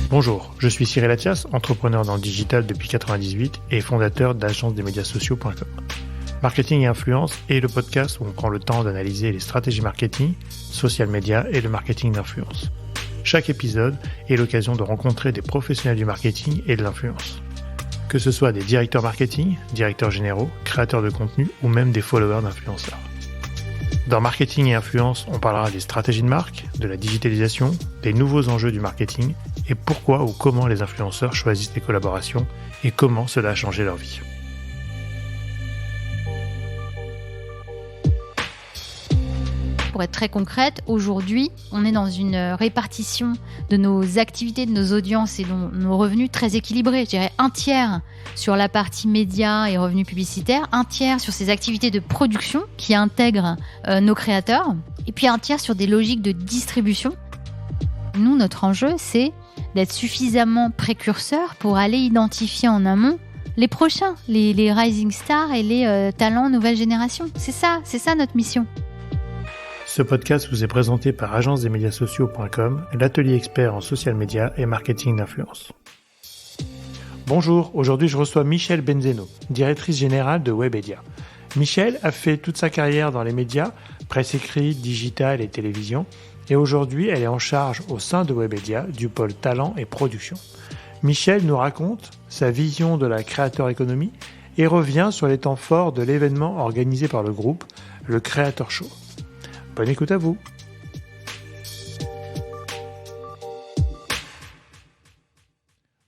Bonjour, je suis Cyril Attias, entrepreneur dans le digital depuis 1998 et fondateur d'agence-des-médias-sociaux.com. Marketing et influence est le podcast où on prend le temps d'analyser les stratégies marketing, social media et le marketing d'influence. Chaque épisode est l'occasion de rencontrer des professionnels du marketing et de l'influence. Que ce soit des directeurs marketing, directeurs généraux, créateurs de contenu ou même des followers d'influenceurs. Dans Marketing et Influence, on parlera des stratégies de marque, de la digitalisation, des nouveaux enjeux du marketing et pourquoi ou comment les influenceurs choisissent les collaborations et comment cela a changé leur vie. Pour être très concrète, aujourd'hui, on est dans une répartition de nos activités, de nos audiences et de nos revenus très équilibrés. Je dirais un tiers sur la partie médias et revenus publicitaires, un tiers sur ces activités de production qui intègrent nos créateurs, et puis un tiers sur des logiques de distribution. Nous, notre enjeu, c'est d'être suffisamment précurseurs pour aller identifier en amont les prochains, les rising stars et les talents nouvelle génération. C'est ça notre mission. Ce podcast vous est présenté par agence-des-médias-sociaux.com, l'atelier expert en social media et marketing d'influence. Bonjour, aujourd'hui je reçois Michèle Benzeno, directrice générale de Webedia. Michèle a fait toute sa carrière dans les médias, presse écrite, digital et télévision, et aujourd'hui elle est en charge au sein de Webedia du pôle talent et production. Michèle nous raconte sa vision de la Creator Economy et revient sur les temps forts de l'événement organisé par le groupe, le Creator Show. Bonne écoute à vous.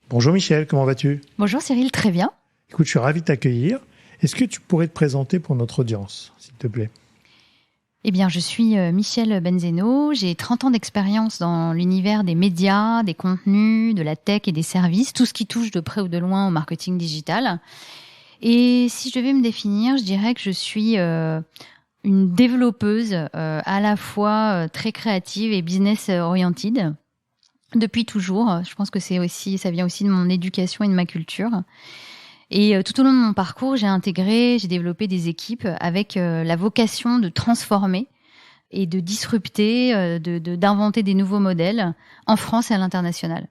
Bonjour Michèle, comment vas-tu ? Bonjour Cyril, très bien. Écoute, je suis ravi de t'accueillir. Est-ce que tu pourrais te présenter pour notre audience, s'il te plaît ? Eh bien, je suis Michèle Benzeno, j'ai 30 ans d'expérience dans l'univers des médias, des contenus, de la tech et des services, tout ce qui touche de près ou de loin au marketing digital. Et si je devais me définir, je dirais que je suis une développeuse à la fois très créative et business oriented depuis toujours. Je pense que ça vient aussi de mon éducation et de ma culture. Et tout au long de mon parcours, j'ai développé des équipes avec la vocation de transformer et de disrupter, d'inventer des nouveaux modèles en France et à l'international.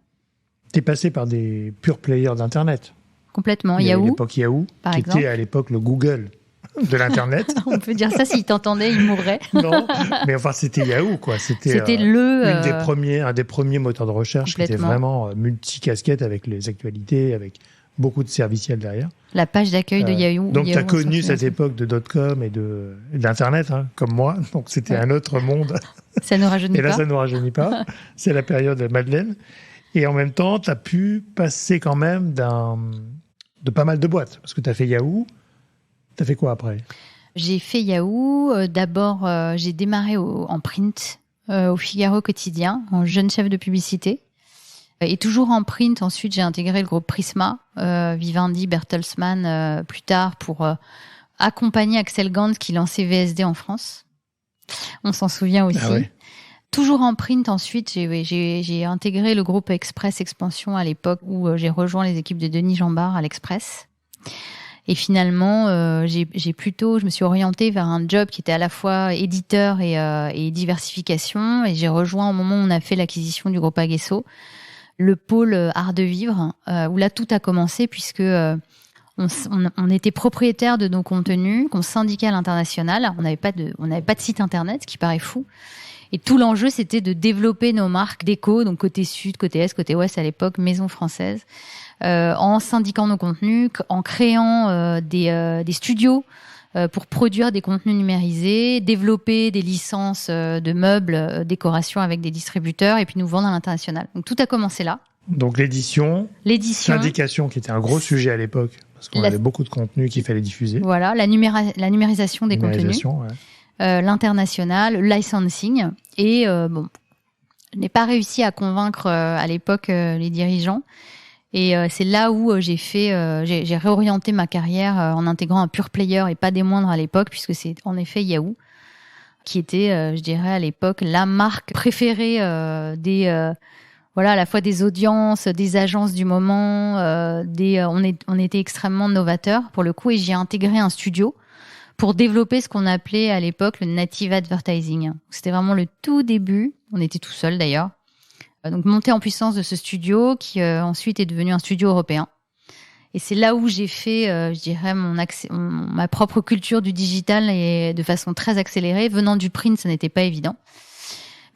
Tu es passé par des pure players d'Internet. Complètement. Il y a Yahoo, l'époque Yahoo, qui était à l'époque le Google de l'Internet. On peut dire ça, s'il t'entendait, il mourrait. Non, mais enfin, c'était Yahoo, quoi. C'était un des premiers moteurs de recherche qui était vraiment multi-casquette avec les actualités, avec beaucoup de serviciels derrière. La page d'accueil de Yahoo. Donc, tu as connu cette époque de .com et d'Internet, hein, comme moi. Donc, c'était un autre monde. Ça ne rajeunit pas. Et là, ça ne nous rajeunit pas. C'est la période de Madeleine. Et en même temps, tu as pu passer quand même de pas mal de boîtes. Parce que tu as fait Yahoo. Tu as fait quoi après ? J'ai fait Yahoo. D'abord, j'ai démarré en print, au Figaro Quotidien, en jeune chef de publicité. Et toujours en print, ensuite, j'ai intégré le groupe Prisma, Vivendi, Bertelsmann, plus tard, pour accompagner Axel Gans qui lançait VSD en France. On s'en souvient aussi. Ah ouais. Toujours en print, ensuite, j'ai intégré le groupe Express Expansion à l'époque où j'ai rejoint les équipes de Denis Jambard à l'Express. Et finalement, je me suis orientée vers un job qui était à la fois éditeur et diversification. Et j'ai rejoint au moment où on a fait l'acquisition du groupe Aguesso, le pôle art de vivre, où là tout a commencé puisque on était propriétaire de nos contenus, qu'on syndiquait à l'international. On n'avait pas de site internet, ce qui paraît fou. Et tout l'enjeu, c'était de développer nos marques déco, donc côté sud, côté est, côté ouest à l'époque, maison française, en syndiquant nos contenus, en créant des studios pour produire des contenus numérisés, développer des licences de meubles, décoration avec des distributeurs et puis nous vendre à l'international. Donc tout a commencé là. Donc l'édition, syndication qui était un gros sujet à l'époque parce qu'on avait beaucoup de contenus qu'il fallait diffuser. Voilà, la numérisation des contenus. Ouais. L'international, le licensing et je n'ai pas réussi à convaincre à l'époque les dirigeants et c'est là où j'ai réorienté ma carrière en intégrant un pure player et pas des moindres à l'époque puisque c'est en effet Yahoo qui était je dirais à l'époque la marque préférée à la fois des audiences, des agences du moment, on était extrêmement novateurs pour le coup et j'ai intégré un studio pour développer ce qu'on appelait à l'époque le native advertising. C'était vraiment le tout début. On était tout seul d'ailleurs. Donc montée en puissance de ce studio qui ensuite est devenu un studio européen. Et c'est là où j'ai fait, je dirais, ma propre culture du digital et de façon très accélérée. Venant du print, ça n'était pas évident.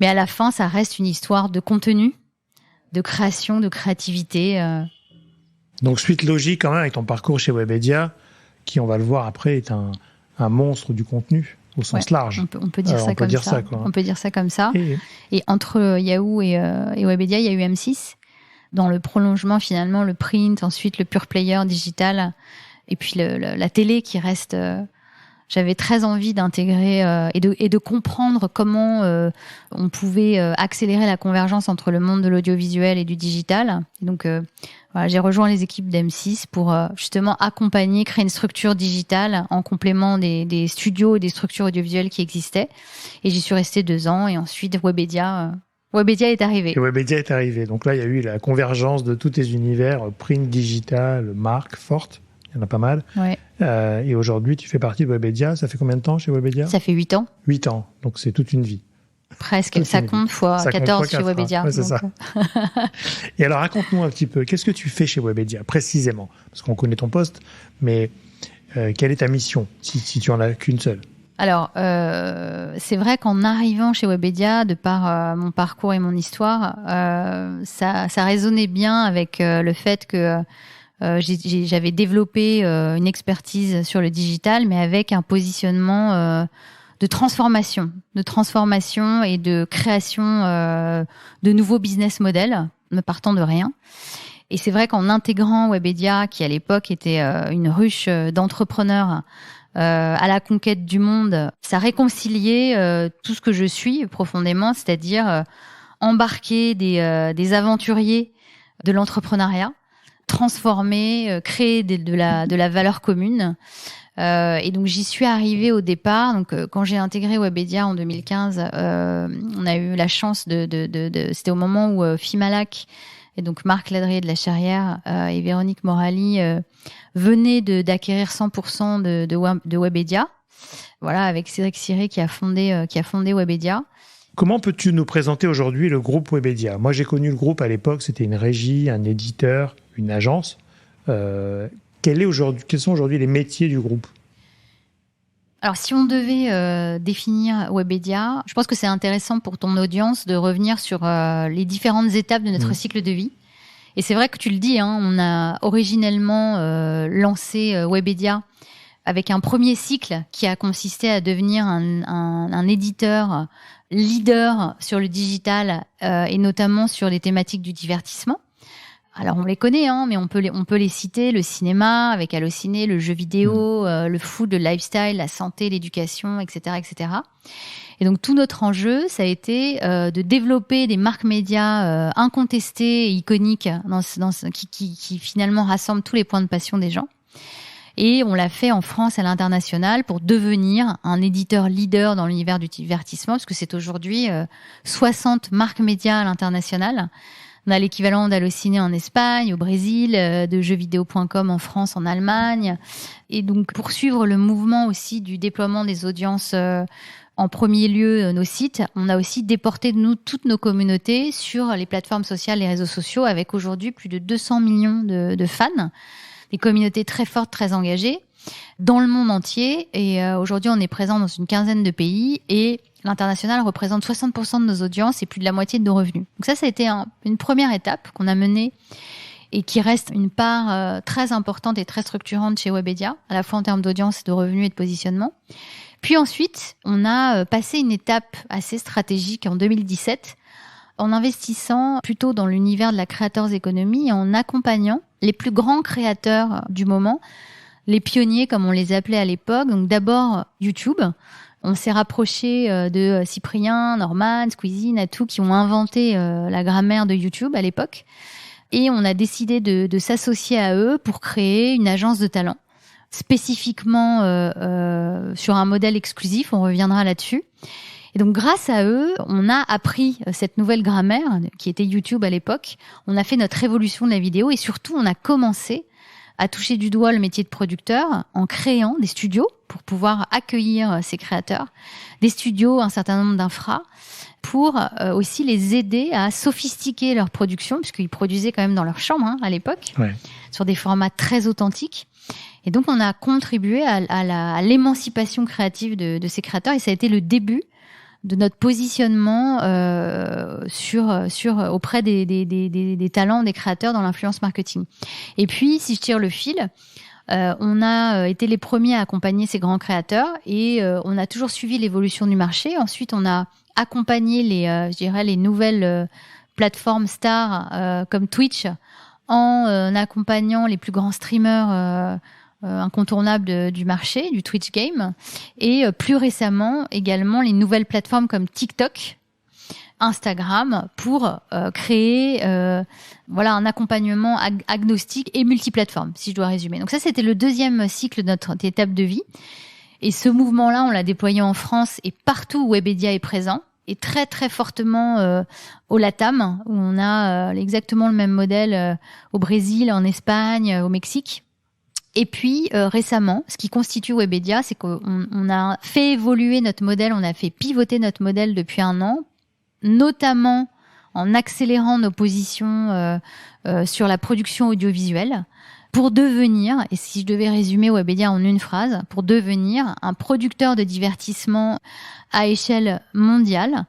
Mais à la fin, ça reste une histoire de contenu, de création, de créativité. Donc suite logique quand même avec ton parcours chez Webedia, qui on va le voir après est un monstre du contenu au sens large. On peut dire ça comme ça. On peut dire ça comme ça. Et entre Yahoo et Webedia, il y a eu M6. Dans le prolongement, finalement, le print, ensuite le pure player digital, et puis la télé qui reste... J'avais très envie d'intégrer et de comprendre comment on pouvait accélérer la convergence entre le monde de l'audiovisuel et du digital. Donc, voilà, j'ai rejoint les équipes d'M6 pour justement accompagner, créer une structure digitale en complément des studios et des structures audiovisuelles qui existaient. Et j'y suis restée 2 ans. Et ensuite, Webedia est arrivé. Et Webedia est arrivé. Donc là, il y a eu la convergence de tous tes univers, print, digital, marque forte. Il y en a pas mal. Ouais. Et aujourd'hui, tu fais partie de Webedia. Ça fait combien de temps chez Webedia ? Ça fait 8 ans. 8 ans. Donc, c'est toute une vie. Presque. Ça compte fois 14 chez Webedia. Ouais, c'est ça. Et alors, raconte-nous un petit peu. Qu'est-ce que tu fais chez Webedia, précisément ? Parce qu'on connaît ton poste, mais quelle est ta mission, si tu en as qu'une seule ? Alors, c'est vrai qu'en arrivant chez Webedia, de par mon parcours et mon histoire, ça résonnait bien avec le fait que j'avais développé une expertise sur le digital, mais avec un positionnement de transformation et de création de nouveaux business models, ne partant de rien. Et c'est vrai qu'en intégrant Webedia, qui à l'époque était une ruche d'entrepreneurs à la conquête du monde, ça réconciliait tout ce que je suis profondément, c'est-à-dire embarquer des aventuriers de l'entrepreneuriat, transformer, créer de la valeur commune. Et donc j'y suis arrivée au départ. Donc quand j'ai intégré Webedia en 2015, on a eu la chance c'était au moment où Fimalac et donc Marc Ladrier de la Charrière et Véronique Morali venaient d'acquérir 100% de Webedia. Voilà, avec Cédric Ciré qui a fondé Webedia. Comment peux-tu nous présenter aujourd'hui le groupe Webedia ? Moi, j'ai connu le groupe à l'époque, c'était une régie, un éditeur, une agence. Quels sont aujourd'hui les métiers du groupe ? Alors, si on devait définir Webedia, je pense que c'est intéressant pour ton audience de revenir sur les différentes étapes de notre cycle de vie. Et c'est vrai que tu le dis, on a originellement lancé Webedia avec un premier cycle qui a consisté à devenir un éditeur leader sur le digital et notamment sur les thématiques du divertissement. Alors on les connaît, mais on peut les citer, le cinéma avec Allociné, le jeu vidéo, le food, le lifestyle, la santé, l'éducation, etc., etc. Et donc tout notre enjeu, ça a été de développer des marques médias incontestées et iconiques qui finalement rassemblent tous les points de passion des gens. Et on l'a fait en France et à l'international pour devenir un éditeur leader dans l'univers du divertissement, parce que c'est aujourd'hui 60 marques médias à l'international. On a l'équivalent d'Allociné en Espagne, au Brésil, de jeuxvideo.com en France, en Allemagne. Et donc, poursuivre le mouvement aussi du déploiement des audiences en premier lieu, nos sites, on a aussi déporté toutes nos communautés sur les plateformes sociales et réseaux sociaux avec aujourd'hui plus de 200 millions de fans. Des communautés très fortes, très engagées dans le monde entier. Et aujourd'hui, on est présent dans une quinzaine de pays et l'international représente 60% de nos audiences et plus de la moitié de nos revenus. Donc ça a été une première étape qu'on a menée et qui reste une part très importante et très structurante chez Webedia, à la fois en termes d'audience, de revenus et de positionnement. Puis ensuite, on a passé une étape assez stratégique en 2017 en investissant plutôt dans l'univers de la creators economy et en accompagnant les plus grands créateurs du moment, les pionniers comme on les appelait à l'époque. Donc d'abord YouTube. On s'est rapproché de Cyprien, Norman, Squeezie, Natou qui ont inventé la grammaire de YouTube à l'époque. Et on a décidé de s'associer à eux pour créer une agence de talent, spécifiquement sur un modèle exclusif. On reviendra là-dessus. Et donc, grâce à eux, on a appris cette nouvelle grammaire qui était YouTube à l'époque. On a fait notre révolution de la vidéo et surtout, on a commencé a touché du doigt le métier de producteur en créant des studios pour pouvoir accueillir ces créateurs, des studios, un certain nombre d'infras, pour aussi les aider à sophistiquer leur production, puisqu'ils produisaient quand même dans leur chambre à l'époque, sur des formats très authentiques. Et donc, on a contribué à l'émancipation créative de ces créateurs, et ça a été le début de notre positionnement auprès des talents, des créateurs dans l'influence marketing. Et puis, si je tire le fil, on a été les premiers à accompagner ces grands créateurs et on a toujours suivi l'évolution du marché. Ensuite, on a accompagné les nouvelles plateformes stars comme Twitch en accompagnant les plus grands streamers incontournables du marché, du Twitch game, et plus récemment également les nouvelles plateformes comme TikTok, Instagram, pour créer un accompagnement agnostique et multiplateforme, si je dois résumer. Donc ça, c'était le deuxième cycle de notre étape de vie. Et ce mouvement-là, on l'a déployé en France et partout où Webedia est présent, et très très fortement au LATAM, où on a exactement le même modèle au Brésil, en Espagne, au Mexique. Et puis récemment, ce qui constitue Webedia, c'est qu'on a fait évoluer notre modèle, on a fait pivoter notre modèle depuis 1 an, notamment en accélérant nos positions sur la production audiovisuelle, pour devenir, et si je devais résumer Webedia en une phrase, pour devenir un producteur de divertissement à échelle mondiale,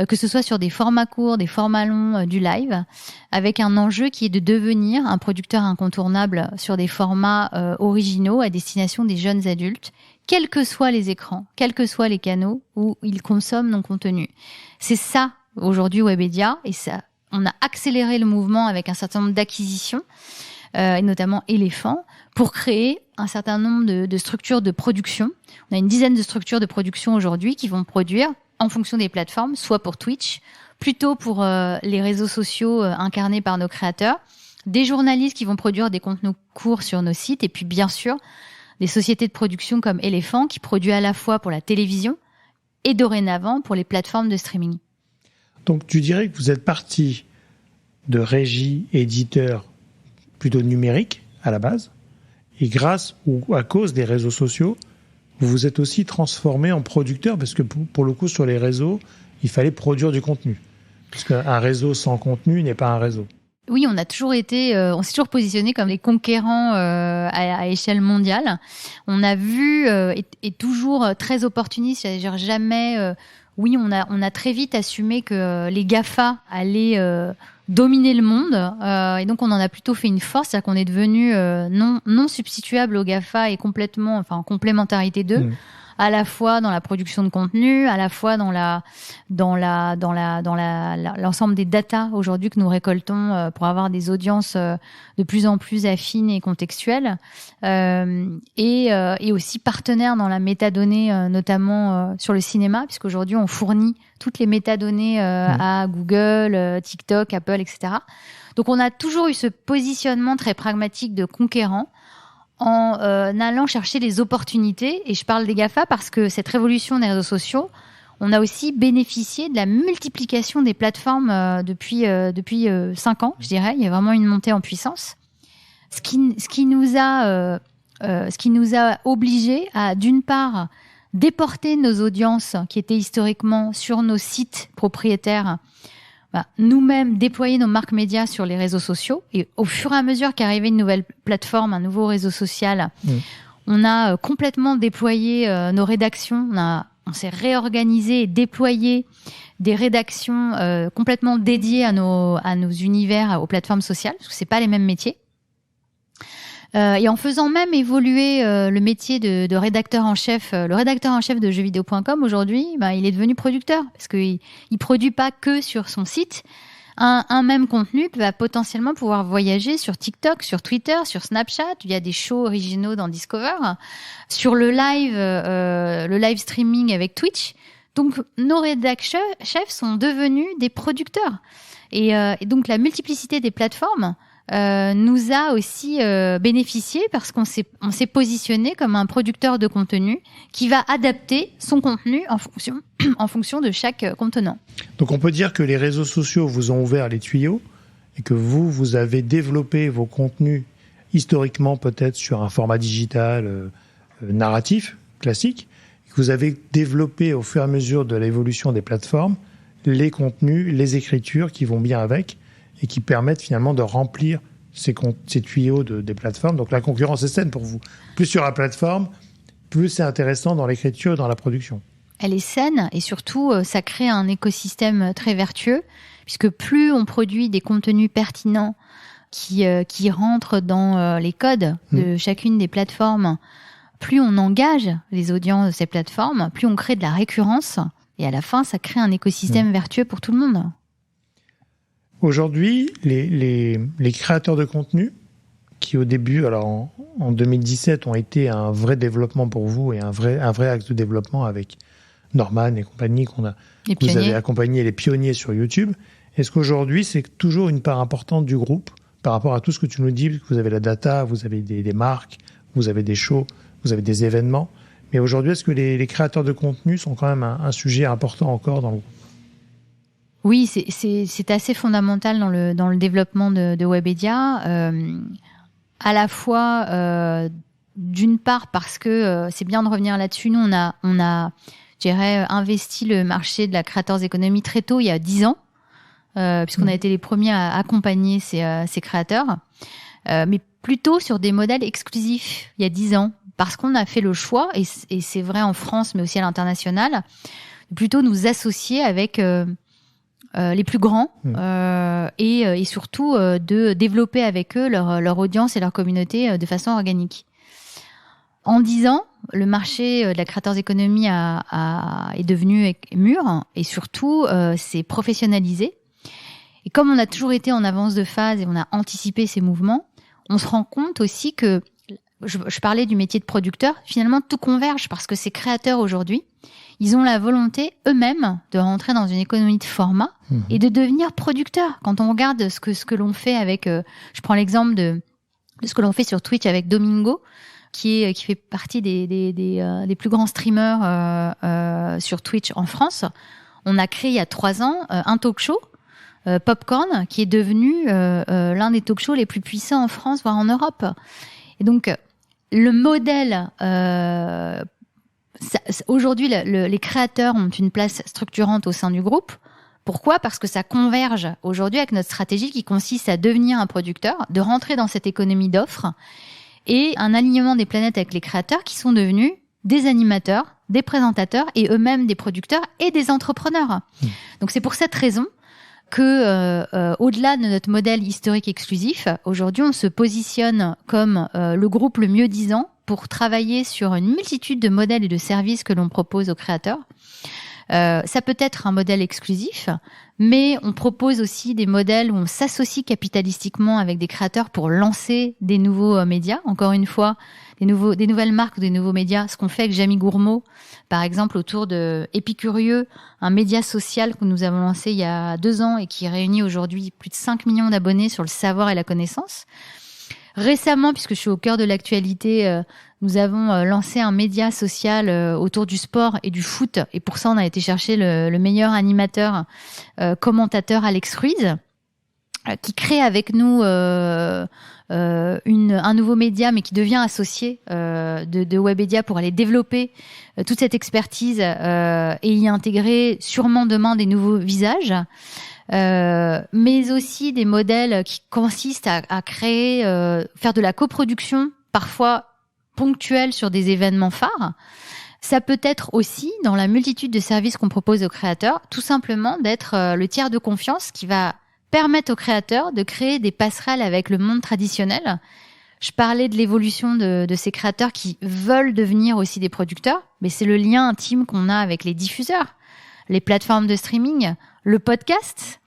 que ce soit sur des formats courts, des formats longs, du live, avec un enjeu qui est de devenir un producteur incontournable sur des formats originaux à destination des jeunes adultes, quels que soient les écrans, quels que soient les canaux où ils consomment nos contenus. C'est ça, aujourd'hui, Webedia, et ça, on a accéléré le mouvement avec un certain nombre d'acquisitions, et notamment Éléphant, pour créer un certain nombre de structures de production. On a une dizaine de structures de production aujourd'hui qui vont produire en fonction des plateformes, soit pour Twitch, plutôt pour les réseaux sociaux incarnés par nos créateurs, des journalistes qui vont produire des contenus courts sur nos sites, et puis bien sûr des sociétés de production comme Éléphant qui produit à la fois pour la télévision et dorénavant pour les plateformes de streaming. Donc tu dirais que vous êtes parti de régie éditeur plutôt numérique à la base, et grâce ou à cause des réseaux sociaux, vous vous êtes aussi transformé en producteur, parce que pour le coup, sur les réseaux, il fallait produire du contenu. Parce qu'un réseau sans contenu n'est pas un réseau. Oui, on s'est toujours positionné comme les conquérants à échelle mondiale. On a vu, et toujours très opportuniste, c'est-à-dire jamais... Oui, on a très vite assumé que les GAFA allaient dominer le monde, et donc on en a plutôt fait une force, c'est-à-dire qu'on est devenu non substituable aux GAFA et complètement, en complémentarité d'eux, à la fois dans la production de contenu, à la fois dans l'ensemble des datas aujourd'hui que nous récoltons pour avoir des audiences de plus en plus affines et contextuelles, et aussi partenaire dans la métadonnée, notamment sur le cinéma, puisqu'aujourd'hui on fournit toutes les métadonnées à Google, TikTok, Apple, etc. Donc on a toujours eu ce positionnement très pragmatique de conquérant, en allant chercher les opportunités. Et je parle des GAFA parce que cette révolution des réseaux sociaux, on a aussi bénéficié de la multiplication des plateformes depuis 5 ans, je dirais. Il y a vraiment une montée en puissance. Ce qui nous a obligés à, d'une part, déporter nos audiences qui étaient historiquement sur nos sites propriétaires, nous-mêmes déployer nos marques médias sur les réseaux sociaux, et au fur et à mesure qu'arrivait une nouvelle plateforme, un nouveau réseau social, on a complètement déployé nos rédactions, on s'est réorganisé et déployé des rédactions complètement dédiées à nos univers, aux plateformes sociales, parce que c'est pas les mêmes métiers. Et en faisant même évoluer le métier de rédacteur en chef, le rédacteur en chef de jeuxvideo.com aujourd'hui, il est devenu producteur, parce qu'il produit pas que sur son site. Un même contenu va potentiellement pouvoir voyager sur TikTok, sur Twitter, sur Snapchat. Il y a des shows originaux dans Discover, sur le live streaming avec Twitch. Donc nos rédacteurs chefs sont devenus des producteurs. Et donc la multiplicité des plateformes nous a aussi bénéficié, parce qu'on s'est positionné comme un producteur de contenu qui va adapter son contenu en fonction de chaque contenant. Donc on peut dire que les réseaux sociaux vous ont ouvert les tuyaux et que vous avez développé vos contenus historiquement peut-être sur un format digital narratif, classique, que vous avez développé au fur et à mesure de l'évolution des plateformes les contenus, les écritures qui vont bien avec et qui permettent finalement de remplir ces tuyaux des plateformes. Donc la concurrence est saine pour vous. Plus sur la plateforme, plus c'est intéressant dans l'écriture et dans la production. Elle est saine et surtout, ça crée un écosystème très vertueux, puisque plus on produit des contenus pertinents qui rentrent dans les codes de chacune des plateformes, plus on engage les audiences de ces plateformes, plus on crée de la récurrence, et à la fin, ça crée un écosystème vertueux pour tout le monde. Aujourd'hui, les créateurs de contenu, qui au début, alors en 2017, ont été un vrai développement pour vous et un vrai axe de développement avec Norman et compagnie vous avez accompagné les pionniers sur YouTube. Est-ce qu'aujourd'hui, c'est toujours une part importante du groupe par rapport à tout ce que tu nous dis, que vous avez la data, vous avez des marques, vous avez des shows, vous avez des événements. Mais aujourd'hui, est-ce que les créateurs de contenu sont quand même un sujet important encore dans le groupe ? Oui, c'est assez fondamental dans le développement de Webedia. À la fois, d'une part, parce que c'est bien de revenir là-dessus. Nous, on a, je dirais, investi le marché de la creators economy très tôt, il y a 10 ans, puisqu'on a été les premiers à accompagner ces créateurs, mais plutôt sur des modèles exclusifs il y a 10 ans, parce qu'on a fait le choix, et c'est vrai en France, mais aussi à l'international, de plutôt nous associer avec les plus grands et surtout de développer avec eux leur audience et leur communauté de façon organique. En 10 ans, le marché de la creators economy est devenu mûr et surtout s'est professionnalisé. Et comme on a toujours été en avance de phase et on a anticipé ces mouvements, on se rend compte aussi que, je parlais du métier de producteur, finalement tout converge parce que ces créateurs aujourd'hui, ils ont la volonté eux-mêmes de rentrer dans une économie de format et de devenir producteurs. Quand on regarde ce que l'on fait avec, je prends l'exemple de ce que l'on fait sur Twitch avec Domingo, qui fait partie des plus grands streamers sur Twitch en France. On a créé il y a 3 ans un talk show, Popcorn, qui est devenu l'un des talk shows les plus puissants en France, voire en Europe. Et donc, le modèle... aujourd'hui, les créateurs ont une place structurante au sein du groupe. Pourquoi ? Parce que ça converge aujourd'hui avec notre stratégie qui consiste à devenir un producteur, de rentrer dans cette économie d'offres et un alignement des planètes avec les créateurs qui sont devenus des animateurs, des présentateurs et eux-mêmes des producteurs et des entrepreneurs. Donc c'est pour cette raison que au-delà de notre modèle historique exclusif, aujourd'hui on se positionne comme le groupe le mieux disant pour travailler sur une multitude de modèles et de services que l'on propose aux créateurs. Ça peut être un modèle exclusif, mais on propose aussi des modèles où on s'associe capitalistiquement avec des créateurs pour lancer des nouveaux médias. Encore une fois, des nouvelles marques ou des nouveaux médias. Ce qu'on fait avec Jamie Gourmaud, par exemple, autour de Épicurieux, un média social que nous avons lancé il y a 2 ans et qui réunit aujourd'hui plus de 5 millions d'abonnés sur le savoir et la connaissance. Récemment, puisque je suis au cœur de l'actualité, nous avons lancé un média social autour du sport et du foot. Et pour ça, on a été chercher le meilleur animateur, commentateur Alex Ruiz, qui crée avec nous un nouveau média, mais qui devient associé de Webedia pour aller développer toute cette expertise et y intégrer sûrement demain des nouveaux visages. Mais aussi des modèles qui consistent à créer, faire de la coproduction, parfois ponctuelle sur des événements phares. Ça peut être aussi, dans la multitude de services qu'on propose aux créateurs, tout simplement d'être le tiers de confiance qui va permettre aux créateurs de créer des passerelles avec le monde traditionnel. Je parlais de l'évolution de ces créateurs qui veulent devenir aussi des producteurs, mais c'est le lien intime qu'on a avec les diffuseurs, les plateformes de streaming, le podcast.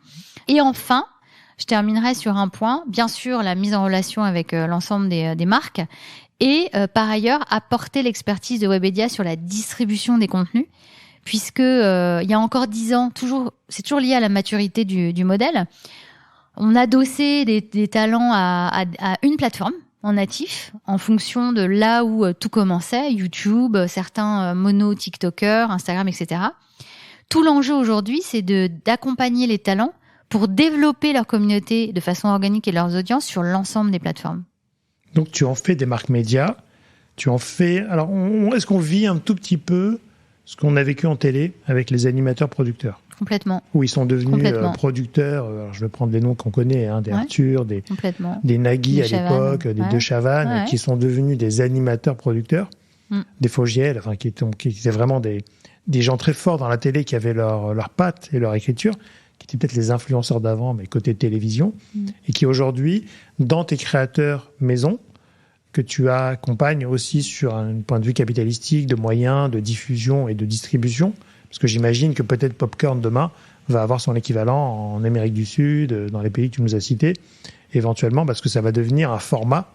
Et enfin, je terminerai sur un point, bien sûr la mise en relation avec l'ensemble des marques et par ailleurs apporter l'expertise de Webedia sur la distribution des contenus, puisque il y a encore 10 ans, c'est toujours lié à la maturité du modèle. On adossait des talents à une plateforme en natif, en fonction de là où tout commençait, YouTube, certains mono-tiktokers, Instagram, etc. Tout l'enjeu aujourd'hui, c'est d'accompagner les talents pour développer leur communauté de façon organique et leurs audiences sur l'ensemble des plateformes. Donc, tu en fais des marques médias. Tu en fais. Alors, est-ce qu'on vit un tout petit peu ce qu'on a vécu en télé avec les animateurs-producteurs ? Complètement. Où ils sont devenus producteurs. Alors, je vais prendre les noms qu'on connaît, des Arthur, des Nagui à l'époque, des De Chavannes, qui sont devenus des animateurs-producteurs, des Fogiel, enfin, qui étaient vraiment des gens très forts dans la télé, qui avaient leur patte et leur écriture, qui étaient peut-être les influenceurs d'avant, mais côté télévision, et qui aujourd'hui, dans tes créateurs maison, que tu accompagnes aussi sur un point de vue capitalistique, de moyens, de diffusion et de distribution. Parce que j'imagine que peut-être Popcorn demain va avoir son équivalent en Amérique du Sud, dans les pays que tu nous as cités, éventuellement, parce que ça va devenir un format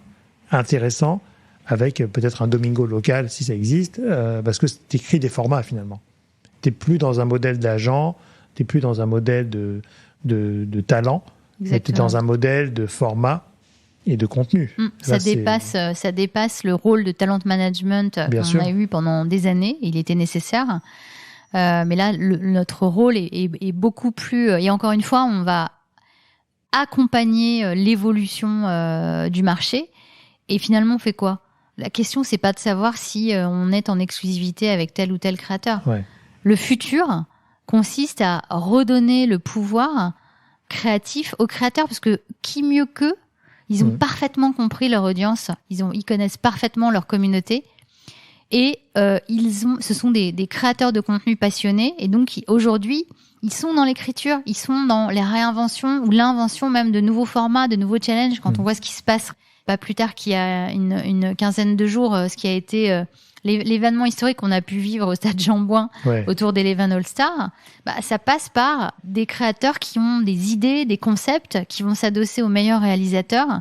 intéressant avec peut-être un Domingo local, si ça existe, parce que tu écris des formats finalement. Tu n'es plus dans un modèle d'agent, tu n'es plus dans un modèle de talent, mais tu es dans un modèle de format et de contenu. Ça dépasse le rôle de talent management qu'on a eu pendant des années. Il était nécessaire. Mais là, notre rôle est beaucoup plus... Et encore une fois, on va accompagner l'évolution du marché. Et finalement, on fait quoi ? La question, c'est pas de savoir si on est en exclusivité avec tel ou tel créateur. Ouais. Le futur consiste à redonner le pouvoir créatif aux créateurs, parce que qui mieux qu'eux, ils ont parfaitement compris leur audience, ils connaissent parfaitement leur communauté, et ce sont des créateurs de contenu passionnés, et donc aujourd'hui, ils sont dans l'écriture, ils sont dans les réinventions ou l'invention même de nouveaux formats, de nouveaux challenges. Quand on voit ce qui se passe, pas plus tard qu'il y a une quinzaine de jours, ce qui a été l'événement historique qu'on a pu vivre au stade Jean-Bouin autour d'Eleven All-Star, ça passe par des créateurs qui ont des idées, des concepts, qui vont s'adosser aux meilleurs réalisateurs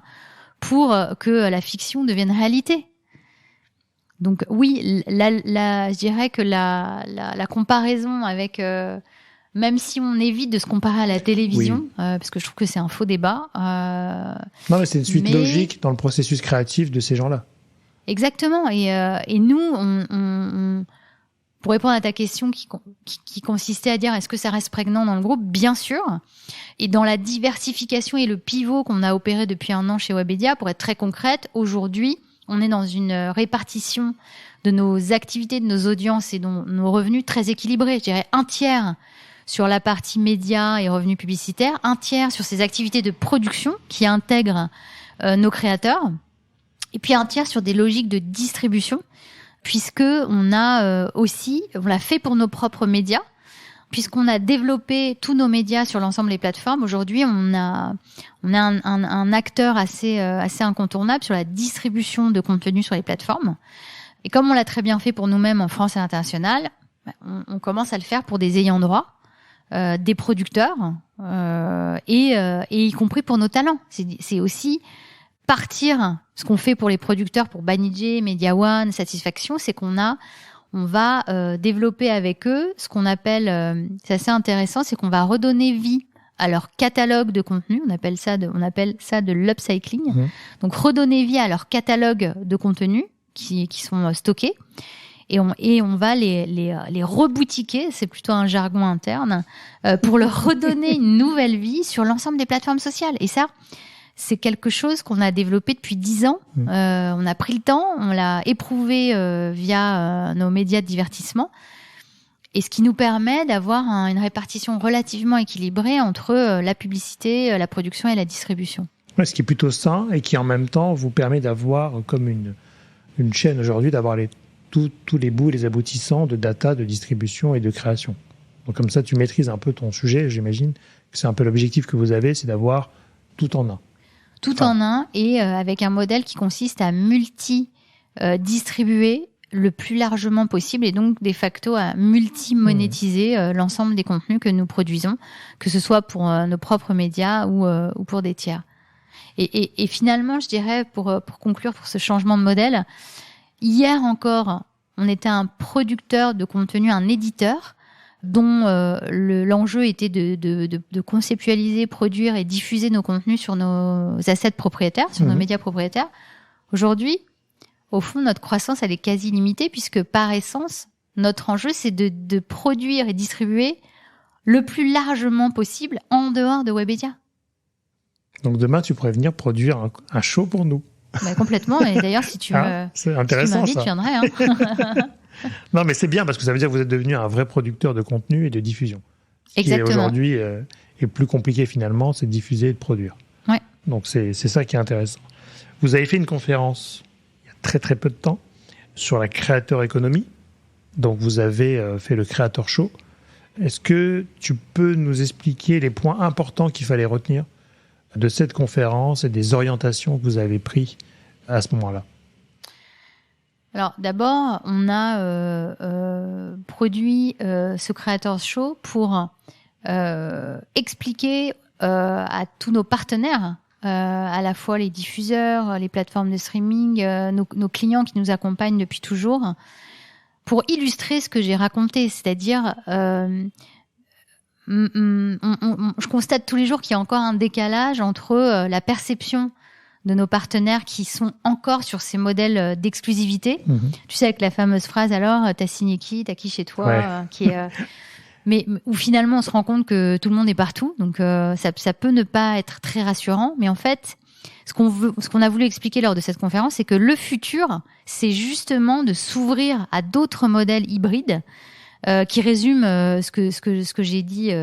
pour que la fiction devienne réalité. Donc oui, je dirais que la comparaison avec... même si on évite de se comparer à la télévision, parce que je trouve que c'est un faux débat. Non, mais c'est une suite logique dans le processus créatif de ces gens-là. Exactement. Et nous, pour répondre à ta question qui consistait à dire est-ce que ça reste prégnant dans le groupe ? Bien sûr. Et dans la diversification et le pivot qu'on a opéré depuis 1 an chez Webedia, pour être très concrète, aujourd'hui, on est dans une répartition de nos activités, de nos audiences et de nos revenus très équilibrés. Je dirais 1/3 sur la partie médias et revenus publicitaires, 1/3 sur ces activités de production qui intègrent nos créateurs, et puis 1/3 sur des logiques de distribution, puisque on l'a fait pour nos propres médias, puisqu'on a développé tous nos médias sur l'ensemble des plateformes. Aujourd'hui, on a un acteur assez incontournable sur la distribution de contenu sur les plateformes. Et comme on l'a très bien fait pour nous-mêmes en France et à l'international, on commence à le faire pour des ayants droit, des producteurs, et y compris pour nos talents. C'est aussi partir, ce qu'on fait pour les producteurs, pour Banijay, Media One, Satisfaction, c'est qu'on va développer avec eux ce qu'on appelle, c'est assez intéressant, c'est qu'on va redonner vie à leur catalogue de contenu. On appelle ça de l'upcycling. Donc redonner vie à leur catalogue de contenu qui sont stockés. Et on va les reboutiquer, c'est plutôt un jargon interne, pour leur redonner une nouvelle vie sur l'ensemble des plateformes sociales. Et ça, c'est quelque chose qu'on a développé depuis 10 ans. On a pris le temps, on l'a éprouvé via nos médias de divertissement. Et ce qui nous permet d'avoir une répartition relativement équilibrée entre la publicité, la production et la distribution. Ouais, ce qui est plutôt sain et qui en même temps vous permet d'avoir comme une chaîne aujourd'hui, d'avoir tous les bouts et les aboutissants de data, de distribution et de création. Donc comme ça, tu maîtrises un peu ton sujet, j'imagine que c'est un peu l'objectif que vous avez, c'est d'avoir tout en un. Tout en un, et avec un modèle qui consiste à distribuer le plus largement possible, et donc de facto à multi-monétiser l'ensemble des contenus que nous produisons, que ce soit pour nos propres médias ou pour des tiers. Et finalement, je dirais, pour conclure pour ce changement de modèle, hier encore, on était un producteur de contenu, un éditeur, dont l'enjeu était de conceptualiser, produire et diffuser nos contenus sur nos assets propriétaires, sur nos médias propriétaires. Aujourd'hui, au fond, notre croissance, elle est quasi limitée, puisque par essence, notre enjeu, c'est de produire et distribuer le plus largement possible en dehors de Webedia. Donc demain, tu pourrais venir produire un show pour nous. Bah, complètement. Et d'ailleurs, si tu c'est intéressant, si tu m'invites, ça. je viendrai. Non, mais c'est bien parce que ça veut dire que vous êtes devenu un vrai producteur de contenu et de diffusion. Ce Exactement. qui aujourd'hui est plus compliqué finalement, c'est de diffuser et de produire. Ouais. Donc c'est ça qui est intéressant. Vous avez fait une conférence il y a très très peu de temps sur la Creator Economy. Donc vous avez fait le Creator Show. Est-ce que tu peux nous expliquer les points importants qu'il fallait retenir de cette conférence et des orientations que vous avez prises à ce moment-là? Alors d'abord, on a produit ce Creator Show pour expliquer à tous nos partenaires, à la fois les diffuseurs, les plateformes de streaming, nos clients qui nous accompagnent depuis toujours, pour illustrer ce que j'ai raconté, c'est-à-dire je constate tous les jours qu'il y a encore un décalage entre la perception de nos partenaires qui sont encore sur ces modèles d'exclusivité. Tu sais, avec la fameuse phrase, alors, t'as signé qui, t'as qui chez toi, qui est, mais où finalement on se rend compte que tout le monde est partout, donc ça peut ne pas être très rassurant, mais en fait, ce qu'on a voulu expliquer lors de cette conférence, c'est que le futur, c'est justement de s'ouvrir à d'autres modèles hybrides qui résument ce que j'ai dit,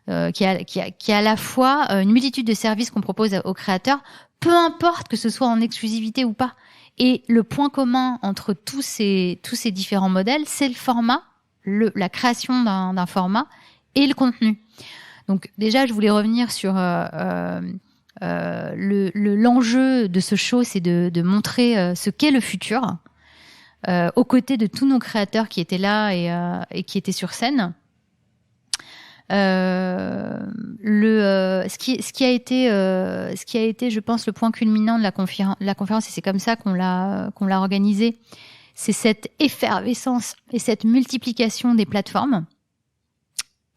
qui est à la fois une multitude de services qu'on propose aux créateurs, peu importe que ce soit en exclusivité ou pas. Et le point commun entre tous ces différents modèles, c'est le format, la création d'un format et le contenu. Donc déjà, je voulais revenir sur l'enjeu de ce show, c'est de montrer ce qu'est le futur, aux côtés de tous nos créateurs qui étaient là et qui étaient sur scène. Ce qui a été, je pense, le point culminant de la conférence, et c'est comme ça qu'on l'a organisé, c'est cette effervescence et cette multiplication des plateformes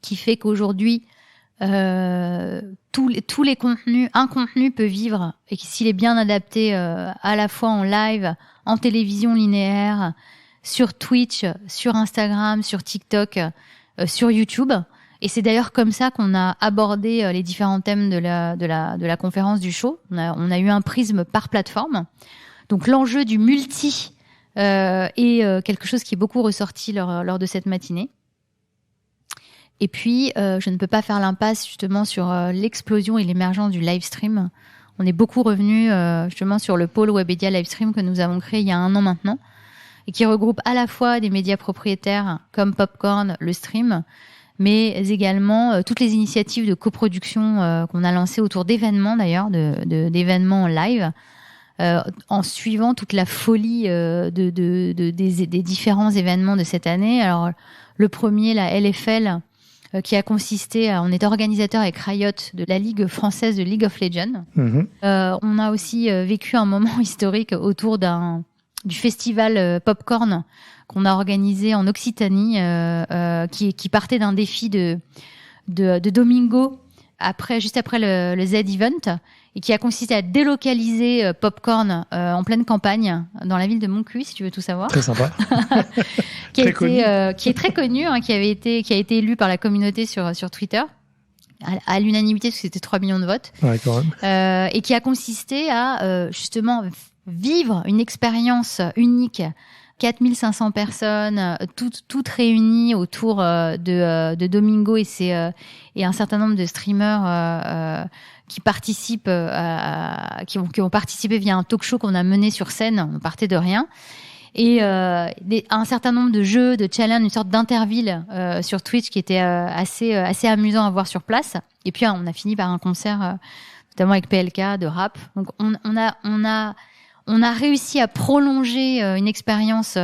qui fait qu'aujourd'hui, tous les contenus, un contenu peut vivre, et s'il est bien adapté à la fois en live, en télévision linéaire, sur Twitch, sur Instagram, sur TikTok, sur YouTube. Et c'est d'ailleurs comme ça qu'on a abordé les différents thèmes de la conférence du show. On a eu un prisme par plateforme. Donc l'enjeu du multi est quelque chose qui est beaucoup ressorti lors de cette matinée. Et puis, je ne peux pas faire l'impasse justement sur l'explosion et l'émergence du live stream. On est beaucoup revenu justement sur le pôle Webedia Live Stream que nous avons créé il y a 1 an maintenant, et qui regroupe à la fois des médias propriétaires comme Popcorn, le stream, mais également toutes les initiatives de coproduction qu'on a lancées autour d'événements d'ailleurs, d'événements en live, en suivant toute la folie des différents événements de cette année. Alors, le premier, la LFL, qui a consisté on est organisateur avec Riot de la Ligue française de League of Legends. On a aussi vécu un moment historique autour du festival Popcorn qu'on a organisé en Occitanie, qui partait d'un défi de Domingo juste après le Z-Event, et qui a consisté à délocaliser Popcorn en pleine campagne dans la ville de Montcuq, si tu veux tout savoir. Très sympa. qui est très connu, qui a été élu par la communauté sur Twitter à l'unanimité, parce que c'était 3 millions de votes. Ouais, quand même. Et qui a consisté à justement vivre une expérience unique. 4500 personnes, toutes réunies autour de Domingo et un certain nombre de streamers qui participent, qui ont participé via un talk show qu'on a mené sur scène. On partait de rien. Et un certain nombre de jeux, de challenges, une sorte d'interville sur Twitch qui était assez amusant à voir sur place. Et puis on a fini par un concert, notamment avec PLK de rap. Donc on a réussi à prolonger une expérience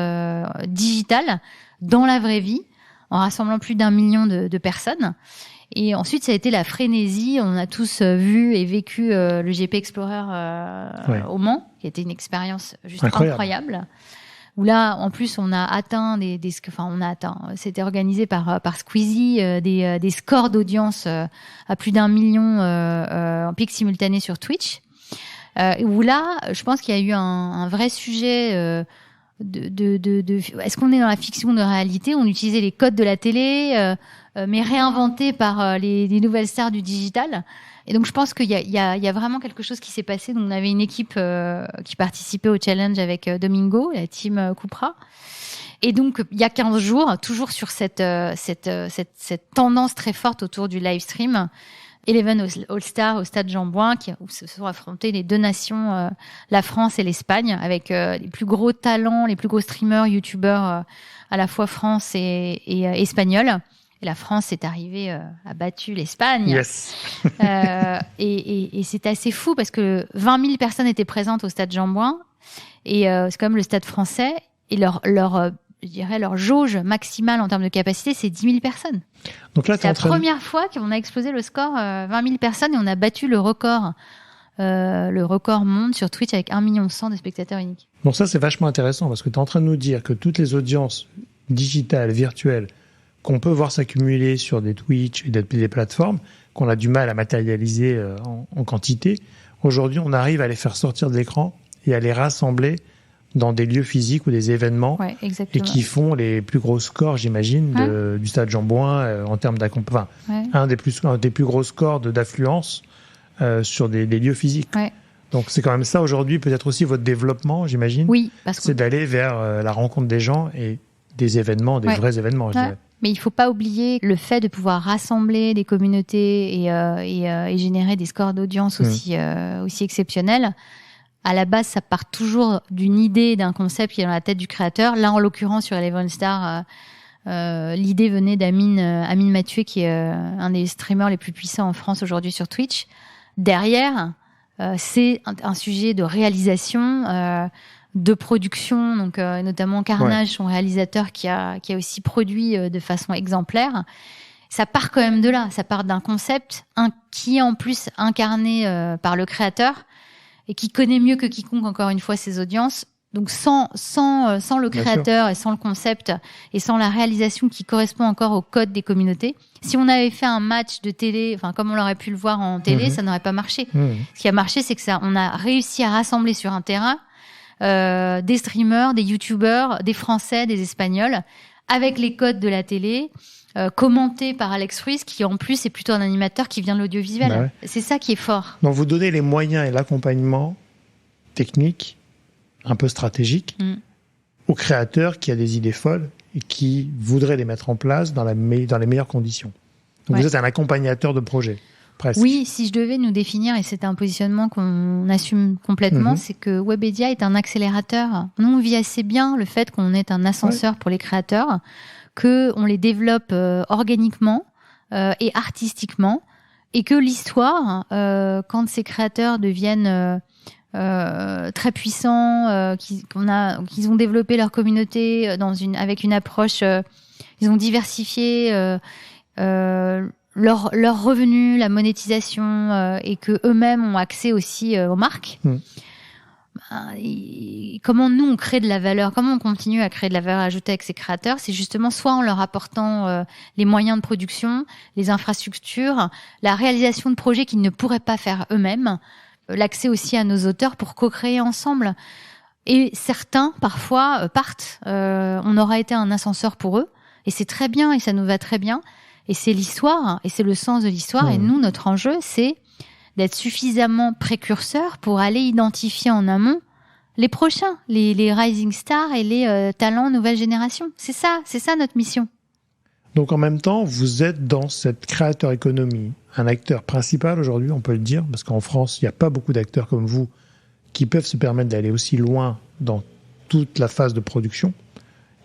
digitale dans la vraie vie, en rassemblant plus d'1 million de personnes. Et ensuite, ça a été la frénésie. On a tous vu et vécu le GP Explorer au Mans, qui a été une expérience juste incroyable. Où là, en plus, on a atteint c'était organisé par Squeezie, des scores d'audience à plus d'1 million en pic simultané sur Twitch. Où là, je pense qu'il y a eu un vrai sujet est-ce qu'on est dans la fiction de réalité? On utilisait les codes de la télé, mais réinventé par les nouvelles stars du digital. Et donc, je pense qu'il y a vraiment quelque chose qui s'est passé. Donc, on avait une équipe qui participait au challenge avec Domingo, la team Cupra. Et donc, il y a 15 jours, toujours sur cette tendance très forte autour du live stream, Eleven All-Star au Stade Jean-Bouin, où se sont affrontés les deux nations, la France et l'Espagne, avec les plus gros talents, les plus gros streamers, youtubeurs, à la fois France et espagnols. Et la France est arrivée, a battu l'Espagne. Yes. Et c'est assez fou parce que 20 000 personnes étaient présentes au Stade Jean-Bouin. Et c'est quand même le stade français. Et je dirais leur jauge maximale en termes de capacité, c'est 10 000 personnes. Donc là, c'est la première fois qu'on a explosé le score 20 000 personnes et on a battu le record monde sur Twitch avec 1,1 million de spectateurs uniques. Donc ça, c'est vachement intéressant parce que tu es en train de nous dire que toutes les audiences digitales, virtuelles, qu'on peut voir s'accumuler sur des Twitch et des plateformes, qu'on a du mal à matérialiser en quantité, aujourd'hui, on arrive à les faire sortir de l'écran et à les rassembler dans des lieux physiques ou des événements, et qui font les plus gros scores, j'imagine, du Stade Jean-Bouin en termes d'accompagnement. Un des plus gros scores d'affluence sur des lieux physiques. Ouais. Donc c'est quand même ça aujourd'hui, peut-être aussi votre développement, j'imagine. Oui, c'est d'aller vers la rencontre des gens et des événements, des vrais événements, je dirais. Mais il ne faut pas oublier le fait de pouvoir rassembler des communautés et générer des scores d'audience aussi exceptionnels. À la base, ça part toujours d'une idée, d'un concept qui est dans la tête du créateur. Là, en l'occurrence, sur Eleven Star, l'idée venait d'Amine Mathieu, qui est un des streamers les plus puissants en France aujourd'hui sur Twitch. Derrière, c'est un sujet de réalisation, de production, donc notamment Carnage, son réalisateur, qui a aussi produit de façon exemplaire. Ça part quand même de là. Ça part d'un concept qui est en plus incarné par le créateur, et qui connaît mieux que quiconque, encore une fois, ses audiences. Donc, sans le créateur et sans le concept et sans la réalisation qui correspond encore au code des communautés, si on avait fait un match de télé, enfin, comme on l'aurait pu le voir en télé, ça n'aurait pas marché. Ce qui a marché, c'est que on a réussi à rassembler sur un terrain des streamers, des youtubeurs, des Français, des Espagnols, avec les codes de la télé, commenté par Alex Ruiz, qui en plus est plutôt un animateur qui vient de l'audiovisuel. C'est ça qui est fort. Donc vous donnez les moyens et l'accompagnement technique, un peu stratégique, au créateur qui a des idées folles et qui voudrait les mettre en place dans les meilleures conditions. Donc vous êtes un accompagnateur de projet, presque. Oui, si je devais nous définir, et c'est un positionnement qu'on assume complètement, c'est que Webedia est un accélérateur. Nous, on vit assez bien le fait qu'on est un ascenseur pour les créateurs, qu'on les développe organiquement et artistiquement, et que l'histoire, quand ces créateurs deviennent très puissants, qu'ils ont développé leur communauté avec une approche, ils ont diversifié leurs revenus, la monétisation, et que eux-mêmes ont accès aussi aux marques. Comment nous on crée de la valeur, comment on continue à créer de la valeur ajoutée avec ces créateurs, c'est justement soit en leur apportant les moyens de production, les infrastructures, la réalisation de projets qu'ils ne pourraient pas faire eux-mêmes, l'accès aussi à nos auteurs pour co-créer ensemble. Et certains parfois partent, on aura été un ascenseur pour eux, et c'est très bien et ça nous va très bien, et c'est l'histoire et c'est le sens de l'histoire. Et nous, notre enjeu, c'est d'être suffisamment précurseur pour aller identifier en amont les prochains, les rising stars et les talents nouvelle génération. C'est ça notre mission. Donc en même temps, vous êtes dans cette créateur économie, un acteur principal aujourd'hui, on peut le dire, parce qu'en France, il n'y a pas beaucoup d'acteurs comme vous qui peuvent se permettre d'aller aussi loin dans toute la phase de production.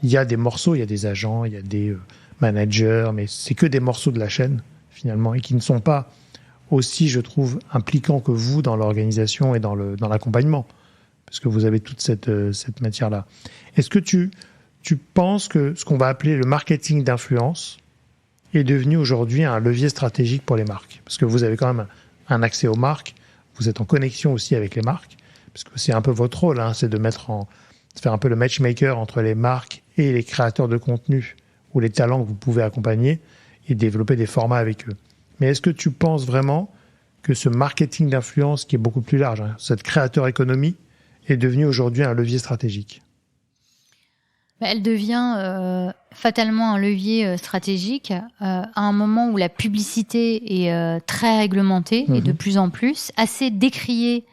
Il y a des morceaux, il y a des agents, il y a des managers, mais c'est que des morceaux de la chaîne, finalement, et qui ne sont pas aussi, je trouve, impliquant que vous dans l'organisation et dans l'accompagnement, parce que vous avez toute cette matière-là. Est-ce que tu penses que ce qu'on va appeler le marketing d'influence est devenu aujourd'hui un levier stratégique pour les marques? Parce que vous avez quand même un accès aux marques, vous êtes en connexion aussi avec les marques, parce que c'est un peu votre rôle, c'est de faire un peu le matchmaker entre les marques et les créateurs de contenu ou les talents que vous pouvez accompagner et développer des formats avec eux. Mais est-ce que tu penses vraiment que ce marketing d'influence, qui est beaucoup plus large, cette créateur économie, est devenu aujourd'hui un levier stratégique? Elle devient fatalement un levier stratégique à un moment où la publicité est très réglementée et de plus en plus, assez décriée.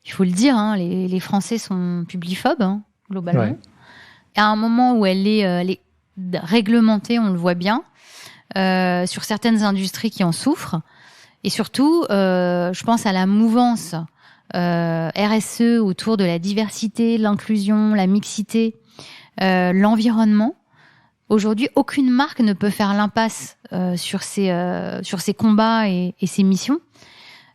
Il faut le dire, les Français sont publiphobes, globalement. Ouais. Et à un moment où elle est réglementée, on le voit bien, sur certaines industries qui en souffrent. Et surtout, je pense à la mouvance RSE autour de la diversité, l'inclusion, la mixité, l'environnement. Aujourd'hui, aucune marque ne peut faire l'impasse sur ses combats et ses missions.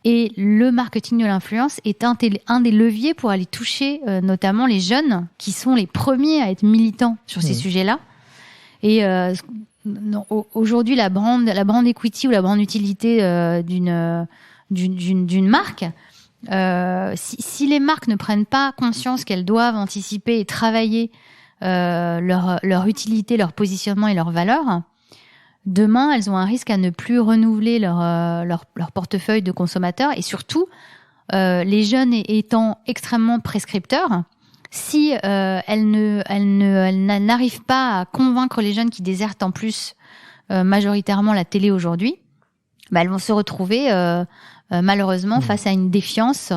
Et le marketing de l'influence est un des leviers pour aller toucher notamment les jeunes qui sont les premiers à être militants sur ces sujets-là. Et aujourd'hui, la brand equity ou la brand utilité d'une marque, si les marques ne prennent pas conscience qu'elles doivent anticiper et travailler leur utilité, leur positionnement et leurs valeurs, demain, elles ont un risque à ne plus renouveler leur portefeuille de consommateurs. Et surtout, les jeunes étant extrêmement prescripteurs, si elles n'arrivent pas à convaincre les jeunes qui désertent en plus majoritairement la télé aujourd'hui, elles vont se retrouver malheureusement face à une défiance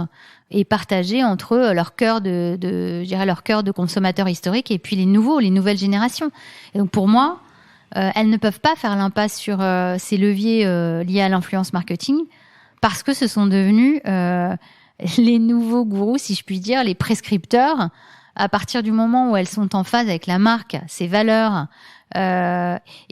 et partagée entre leur cœur de consommateurs historiques et puis les nouvelles générations. Et donc pour moi, elles ne peuvent pas faire l'impasse sur ces leviers liés à l'influence marketing parce que ce sont devenus les nouveaux gourous, si je puis dire, les prescripteurs, à partir du moment où elles sont en phase avec la marque, ses valeurs. Et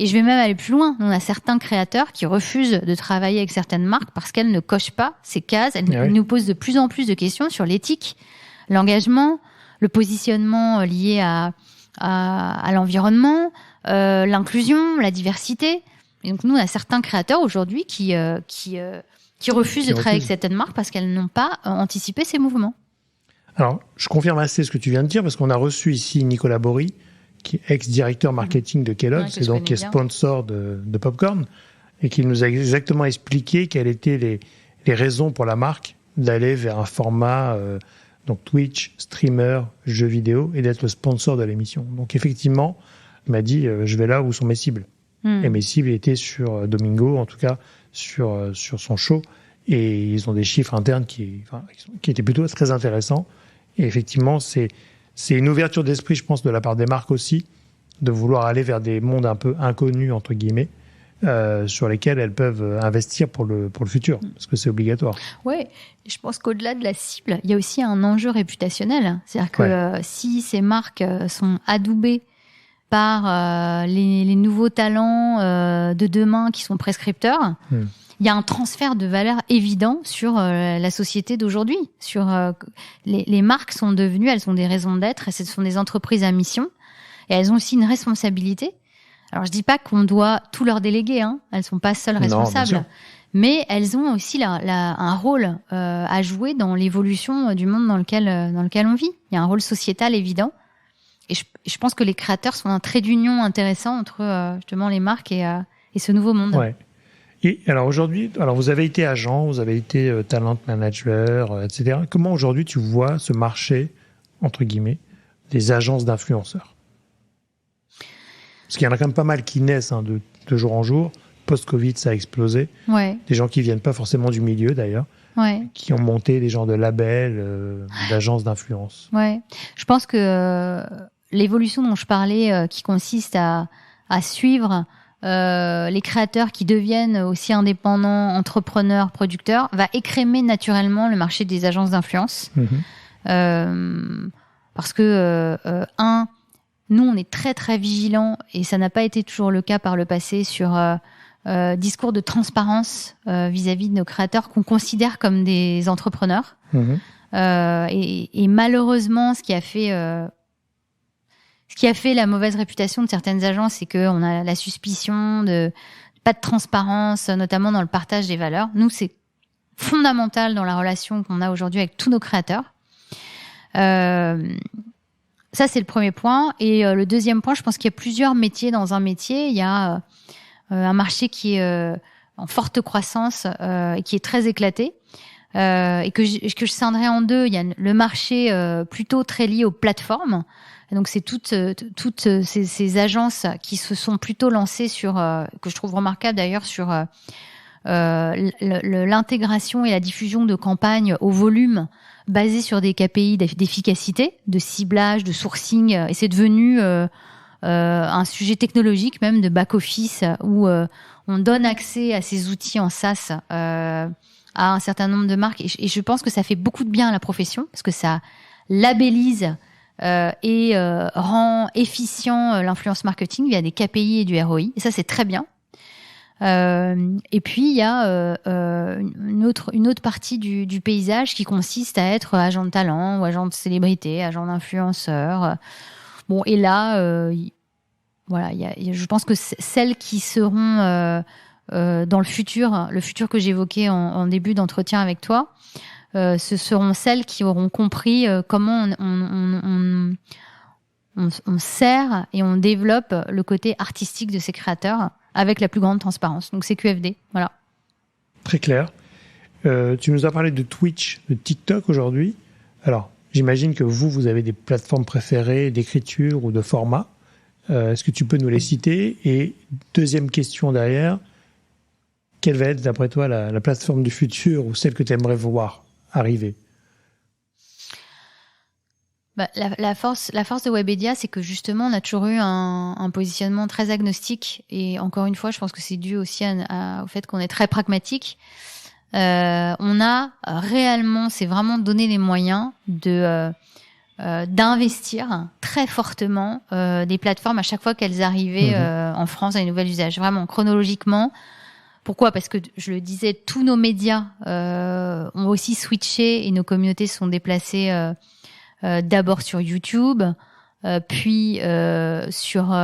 je vais même aller plus loin. On a certains créateurs qui refusent de travailler avec certaines marques parce qu'elles ne cochent pas ces cases. Elles nous posent de plus en plus de questions sur l'éthique, l'engagement, le positionnement lié à l'environnement, l'inclusion, la diversité. Et donc nous, on a certains créateurs aujourd'hui qui refusent de travailler avec certaines marques parce qu'elles n'ont pas anticipé ces mouvements. Alors, je confirme assez ce que tu viens de dire parce qu'on a reçu ici Nicolas Bory, qui est ex-directeur marketing de Kellogg's, et donc qui est sponsor de Popcorn, et qui nous a exactement expliqué quelles étaient les raisons pour la marque d'aller vers un format donc Twitch, streamer, jeux vidéo, et d'être le sponsor de l'émission. Donc effectivement, il m'a dit je vais là où sont mes cibles. Et mes cibles étaient sur Domingo, en tout cas sur son show, et ils ont des chiffres internes qui étaient plutôt très intéressants. Et effectivement, c'est une ouverture d'esprit, je pense, de la part des marques aussi, de vouloir aller vers des mondes un peu inconnus, entre guillemets, sur lesquels elles peuvent investir pour le futur, parce que c'est obligatoire. Oui, je pense qu'au-delà de la cible, il y a aussi un enjeu réputationnel. C'est-à-dire que si ces marques sont adoubées par les nouveaux talents de demain qui sont prescripteurs, il y a un transfert de valeur évident sur la société d'aujourd'hui. Les marques sont devenues, elles ont des raisons d'être, et ce sont des entreprises à mission, et elles ont aussi une responsabilité. Alors je dis pas qu'on doit tout leur déléguer, elles sont pas seules responsables, mais elles ont aussi un rôle à jouer dans l'évolution du monde dans lequel on vit. Il y a un rôle sociétal évident, et je pense que les créateurs sont un trait d'union intéressant entre justement les marques et ce nouveau monde. Ouais. Et alors aujourd'hui, vous avez été agent, vous avez été talent manager, etc. Comment aujourd'hui tu vois ce marché, entre guillemets, des agences d'influenceurs? Parce qu'il y en a quand même pas mal qui naissent de jour en jour. Post-Covid, ça a explosé. Ouais. Des gens qui viennent pas forcément du milieu d'ailleurs, qui ont monté des genres de labels, d'agences d'influence. Ouais. Je pense que l'évolution dont je parlais, qui consiste à suivre les créateurs qui deviennent aussi indépendants, entrepreneurs, producteurs, va écrémer naturellement le marché des agences d'influence. Parce que, nous, on est très, très vigilants, et ça n'a pas été toujours le cas par le passé, sur discours de transparence vis-à-vis de nos créateurs qu'on considère comme des entrepreneurs. Et malheureusement, ce qui a fait la mauvaise réputation de certaines agences, c'est qu'on a la suspicion de pas de transparence, notamment dans le partage des valeurs. Nous, c'est fondamental dans la relation qu'on a aujourd'hui avec tous nos créateurs. Ça, c'est le premier point. Et le deuxième point, je pense qu'il y a plusieurs métiers dans un métier. Il y a un marché qui est en forte croissance et qui est très éclaté. et que je scinderais en deux. Il y a le marché plutôt très lié aux plateformes. Donc c'est toutes ces agences qui se sont plutôt lancées sur, que je trouve remarquable d'ailleurs, sur l'intégration et la diffusion de campagnes au volume basées sur des KPI d'efficacité, de ciblage, de sourcing. Et c'est devenu un sujet technologique même de back-office où on donne accès à ces outils en SaaS à un certain nombre de marques. Et je pense que ça fait beaucoup de bien à la profession parce que ça labellise et rend efficient l'influence marketing via des KPI et du ROI. Et ça, c'est très bien. Et puis, il y a une autre partie du paysage qui consiste à être agent de talent ou agent de célébrité, agent d'influenceur. Bon, et là, voilà, je pense que celles qui seront dans le futur que j'évoquais en début d'entretien avec toi, ce seront celles qui auront compris comment on sert et on développe le côté artistique de ces créateurs avec la plus grande transparence. Donc c'est QFD, voilà. Très clair. Tu nous as parlé de Twitch, de TikTok aujourd'hui. Alors, j'imagine que vous avez des plateformes préférées d'écriture ou de format. Est-ce que tu peux nous les citer? Et deuxième question derrière, quelle va être, d'après toi, la plateforme du futur ou celle que tu aimerais voir arriver? Bah, la force de Webedia, c'est que justement, on a toujours eu un positionnement très agnostique. Et encore une fois, je pense que c'est dû aussi au fait qu'on est très pragmatique. On a réellement, c'est vraiment donné les moyens d'investir très fortement des plateformes à chaque fois qu'elles arrivaient en France à un nouvel usage. Vraiment, chronologiquement. Pourquoi ? Parce que, je le disais, tous nos médias ont aussi switché et nos communautés se sont déplacées d'abord sur YouTube, puis sur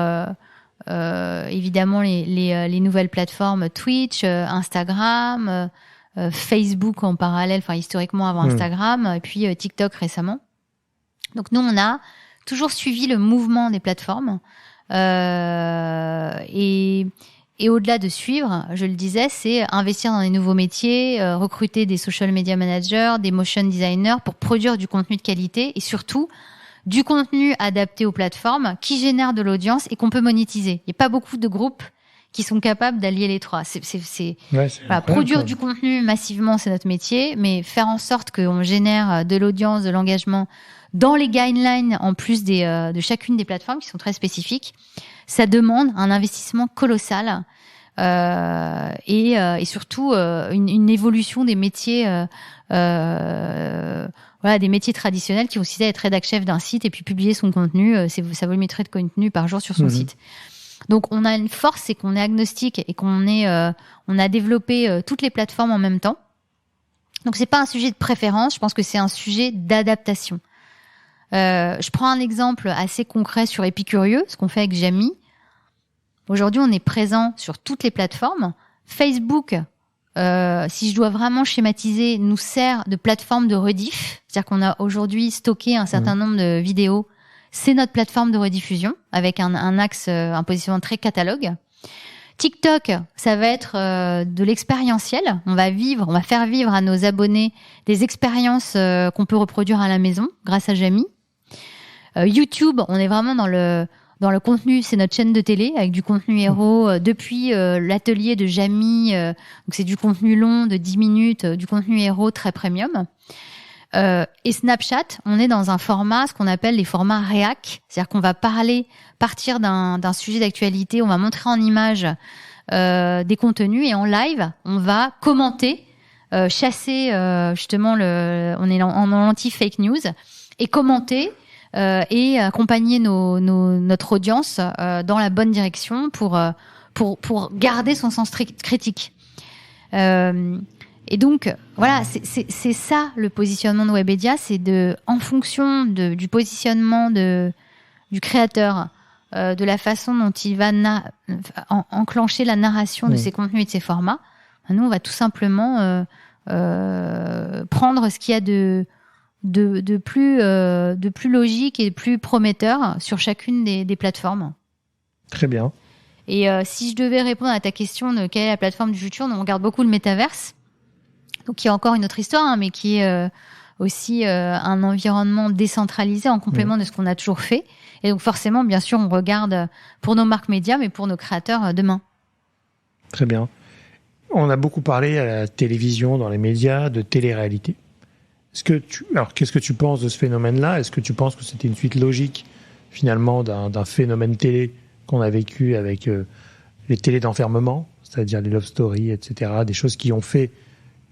évidemment les nouvelles plateformes Twitch, Instagram, Facebook en parallèle, enfin historiquement avant Instagram, et puis TikTok récemment. Donc nous, on a toujours suivi le mouvement des plateformes et au-delà de suivre, je le disais, c'est investir dans des nouveaux métiers, recruter des social media managers, des motion designers pour produire du contenu de qualité et surtout du contenu adapté aux plateformes qui génère de l'audience et qu'on peut monétiser. Il n'y a pas beaucoup de groupes qui sont capables d'allier les trois. Voilà, produire du contenu massivement, c'est notre métier, mais faire en sorte qu'on génère de l'audience, de l'engagement dans les guidelines en plus de chacune des plateformes qui sont très spécifiques. Ça demande un investissement colossal et surtout une évolution des métiers, des métiers traditionnels qui consistent à être rédac chef d'un site et puis publier son contenu, sa volumétrie de contenu par jour sur son site. Donc on a une force, c'est qu'on est agnostique et on a développé toutes les plateformes en même temps. Donc c'est pas un sujet de préférence, je pense que c'est un sujet d'adaptation. Je prends un exemple assez concret sur Épicurieux, ce qu'on fait avec Jamy. Aujourd'hui, on est présent sur toutes les plateformes. Facebook, si je dois vraiment schématiser, nous sert de plateforme de rediff. C'est-à-dire qu'on a aujourd'hui stocké un certain nombre de vidéos. C'est notre plateforme de rediffusion avec un axe, un positionnement très catalogue. TikTok, ça va être de l'expérientiel. On va faire vivre à nos abonnés des expériences qu'on peut reproduire à la maison grâce à Jamy. YouTube, on est vraiment dans le contenu, c'est notre chaîne de télé avec du contenu héros depuis l'atelier de Jamy, donc c'est du contenu long de 10 minutes, du contenu héros très premium. Et Snapchat, on est dans un format, ce qu'on appelle les formats réac, c'est-à-dire qu'on va partir d'un sujet d'actualité, on va montrer en images des contenus et en live, on va commenter, chasser justement on est en anti-fake news et commenter et accompagner notre audience dans la bonne direction pour garder son sens critique. Et donc voilà, c'est ça le positionnement de Webedia, c'est en fonction du positionnement du créateur, de la façon dont il va enclencher la narration de ses contenus et de ses formats. Nous, on va tout simplement prendre ce qu'il y a de plus logique et de plus prometteur sur chacune des plateformes. Très bien. Et si je devais répondre à ta question de quelle est la plateforme du futur, on regarde beaucoup le métaverse. Donc, qui est encore une autre histoire, hein, mais qui est aussi un environnement décentralisé en complément de ce qu'on a toujours fait. Et donc, forcément, bien sûr, on regarde pour nos marques médias, mais pour nos créateurs demain. Très bien. On a beaucoup parlé à la télévision, dans les médias, de télé-réalité. Alors, qu'est-ce que tu penses de ce phénomène-là ? Est-ce que tu penses que c'était une suite logique, finalement, d'un phénomène télé qu'on a vécu avec les télés d'enfermement, c'est-à-dire les love stories, etc., des choses qui ont fait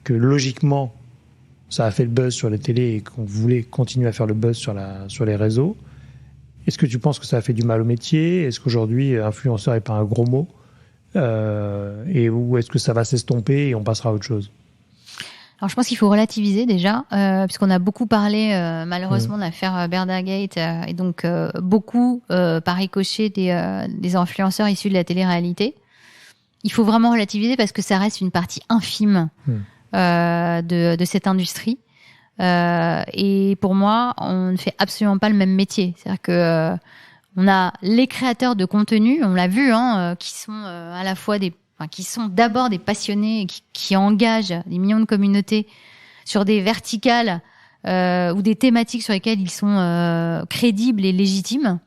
que, logiquement, ça a fait le buzz sur les télés et qu'on voulait continuer à faire le buzz sur les réseaux. Est-ce que tu penses que ça a fait du mal au métier ? Est-ce qu'aujourd'hui, influenceur n'est pas un gros mot ? Ou est-ce que ça va s'estomper et on passera à autre chose ? Alors, je pense qu'il faut relativiser déjà, puisqu'on a beaucoup parlé, malheureusement, de l'affaire Berdagate, et donc beaucoup, par ricochet, des influenceurs issus de la télé-réalité. Il faut vraiment relativiser parce que ça reste une partie infime de cette industrie. Et pour moi, on ne fait absolument pas le même métier. C'est-à-dire que on a les créateurs de contenu, on l'a vu, qui sont à la fois qui sont d'abord des passionnés, qui engagent des millions de communautés sur des verticales ou des thématiques sur lesquelles ils sont crédibles et légitimes.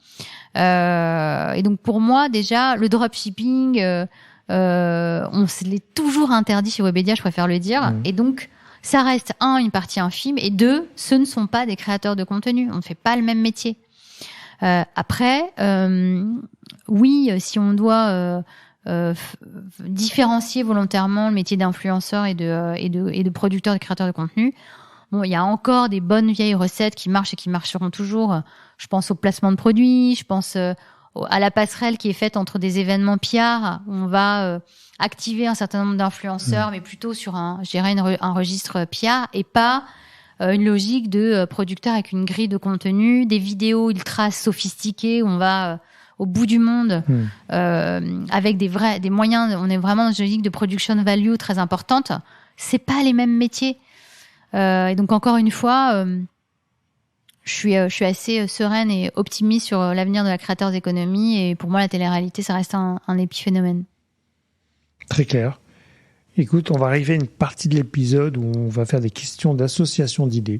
Et donc pour moi, déjà, le dropshipping, on se l'est toujours interdit chez Webedia, je préfère le dire. Et donc, ça reste, une partie infime, et deux, ce ne sont pas des créateurs de contenu. On ne fait pas le même métier. Après, oui, si on doit différencier volontairement le métier d'influenceur et de producteur, de créateur de contenu, bon, il y a encore des bonnes vieilles recettes qui marchent et qui marcheront toujours. Je pense au placement de produits, je pense à la passerelle qui est faite entre des événements PR où on va activer un certain nombre d'influenceurs, mais plutôt sur un registre PR et pas une logique de producteur avec une grille de contenu, des vidéos ultra sophistiquées où on va au bout du monde avec des moyens. On est vraiment dans une logique de production value très importante. C'est pas les mêmes métiers. Et donc encore une fois, je suis assez sereine et optimiste sur l'avenir de la creators economy. Et pour moi, la télé-réalité, ça reste un épiphénomène. Très clair. Écoute, on va arriver à une partie de l'épisode où on va faire des questions d'association d'idées.